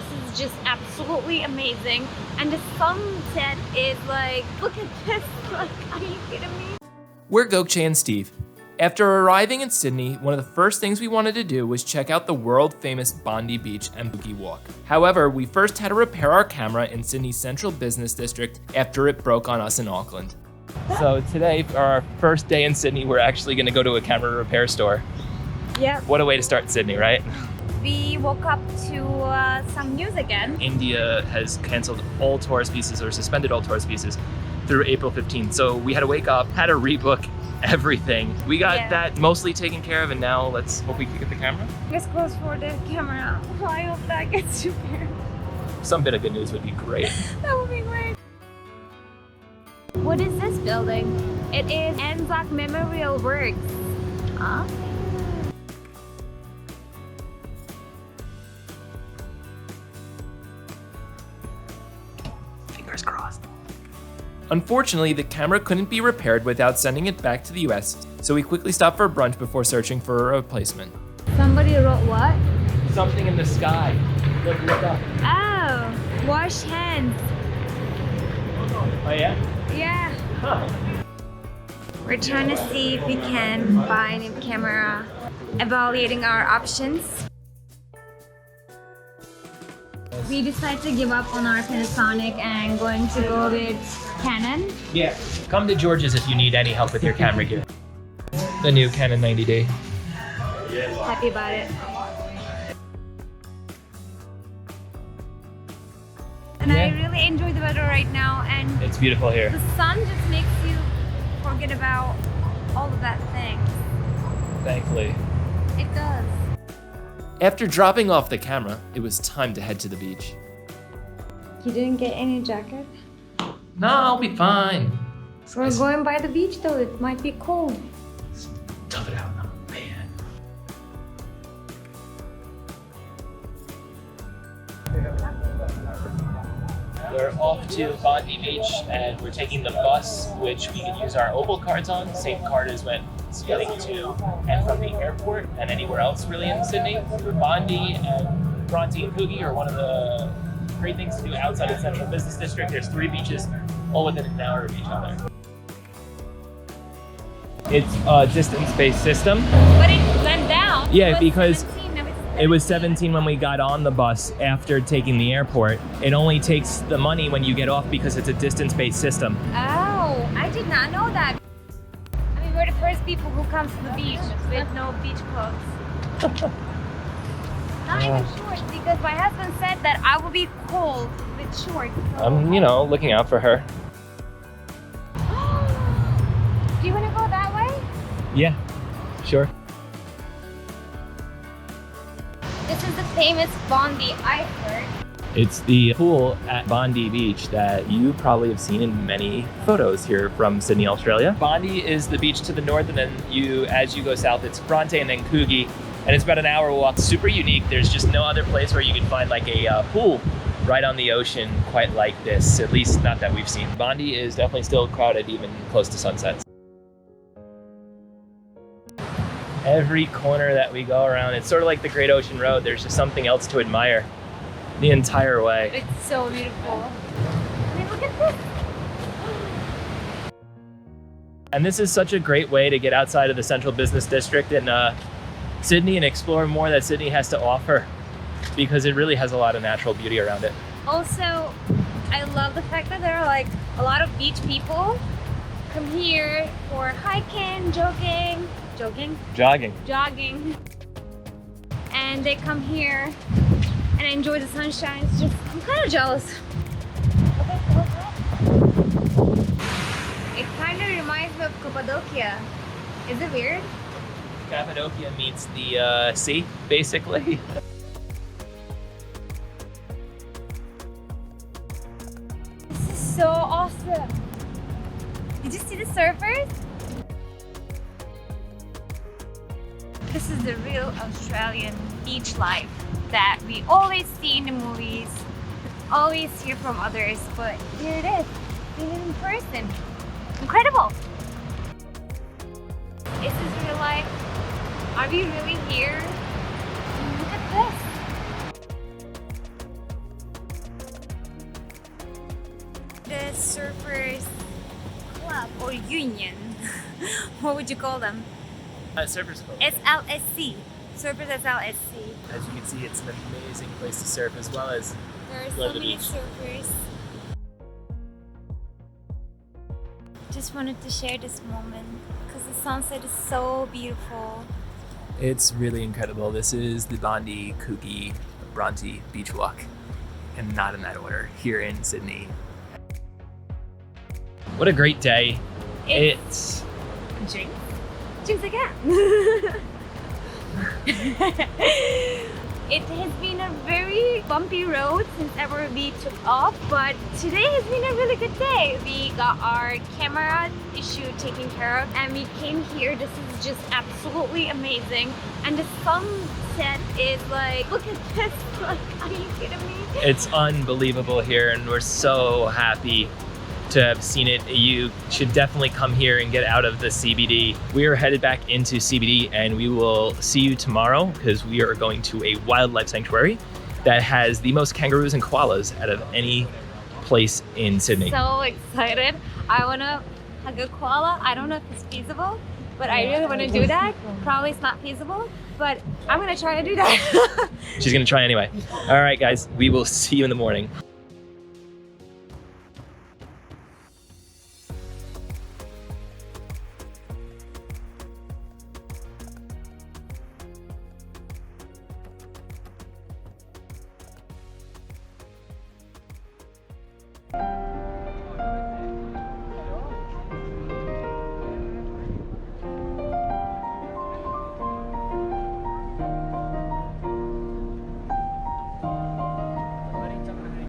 This is just absolutely amazing. And the sunset is like, look at this. Like, are you kidding me? We're Gökçe and Steve. After arriving in Sydney, one of the first things we wanted to do was check out the world-famous Bondi Beach and COOGEE walk. However, we first had to repair our camera in Sydney's central business district after it broke on us in Auckland. So today, for our first day in Sydney, we're actually gonna go to a camera repair store. Yep. What a way to start Sydney, right? We woke up to some news again. India has canceled all tourist visas or suspended all tourist visas through April 15th. So we had to wake up, had to rebook everything. We got that mostly taken care of, and now let's hope we can get the camera. Let's close for the camera. I hope that gets repaired. Some bit of good news would be great. That would be great. What is this building? It is ANZAC Memorial Works. Huh? Fingers crossed. Unfortunately, the camera couldn't be repaired without sending it back to the US, so we quickly stopped for brunch before searching for a replacement. Somebody wrote what? Something in the sky. Look up. Oh, wash hands. Oh yeah? Yeah. Huh. We're trying to see if we can buy a new camera, evaluating our options. We decided to give up on our Panasonic and going to go with Canon. Yeah. Come to George's if you need any help with your camera gear. The new Canon 90D. Happy about it. And I really enjoy the weather right now, and It's beautiful here. the sun just makes you forget about all of that things. Thankfully. It does. After dropping off the camera, it was time to head to the beach. You didn't get any jacket? No, I'll be fine. We're going by the beach though, it might be cold. Tough it out, man. We're off to Bondi Beach and we're taking the bus, which we can use our Opal cards on. Same card as when it's getting to and from the airport and anywhere else really in Sydney. Bondi and Bronte and COOGEE are one of the great things to do outside of the central business district. There's 3 beaches, all within an hour of each other. It's a distance-based system. But it went down. Yeah, It was because 17, now it's it was 17 when we got on the bus after taking the airport. It only takes the money when you get off because it's a distance-based system. Oh, I did not know that. I mean, we're the first people who comes to the beach with no beach clothes. Not even shorts, because my husband said that I will be cold with shorts. So. I'm, looking out for her. Do you want to go that way? Yeah, sure. This is the famous Bondi iceberg. It's the pool at Bondi Beach that you probably have seen in many photos here from Sydney, Australia. Bondi is the beach to the north, and then as you go south, it's Bronte and then COOGEE, and it's about an hour walk. Super unique. There's just no other place where you can find like a pool right on the ocean quite like this, at least not that we've seen. Bondi is definitely still crowded even close to sunsets. Every corner that we go around, it's sort of like the Great Ocean Road. There's just something else to admire the entire way. It's so beautiful. I mean, look at this. And this is such a great way to get outside of the central business district in Sydney and explore more that Sydney has to offer, because it really has a lot of natural beauty around it. Also, I love the fact that there are like a lot of beach people come here for hiking, jogging, and they come here and enjoy the sunshine. It's just, I'm kind of jealous. It kind of reminds me of Cappadocia. Is it weird? Cappadocia meets the sea, basically. This is so awesome. Did you see the surfers? This is the real Australian beach life that we always see in the movies, always hear from others, but here it is, seen it in person. Incredible! Is this real life? Are we really here? Look at this! the surfers club or union. What would you call them? Surfers Club. SLSC. Surfers SLSC. As you can see, it's an amazing place to surf as well as There are love so the many beach. surfers. Just wanted to share this moment because the sunset is so beautiful. It's really incredible. This is the Bondi, COOGEE, Bronte Beach Walk, and not in that order, here in Sydney. What a great day. It's Jinx. Jinx again. It has been a very bumpy road since ever we took off, but today has been a really good day. We got our camera issue taken care of and we came here. This is just absolutely amazing. And the sunset is like, look at this, like, are you kidding me? It's unbelievable here, and we're so happy to have seen it. You should definitely come here and get out of the CBD. We are headed back into CBD, and we will see you tomorrow because we are going to a wildlife sanctuary that has the most kangaroos and koalas out of any place in Sydney. So excited. I want to hug a koala. I don't know if it's feasible, but I really want to do that. Probably it's not feasible, but I'm going to try to do that. She's gonna try anyway. All right, guys, we will see you in the morning.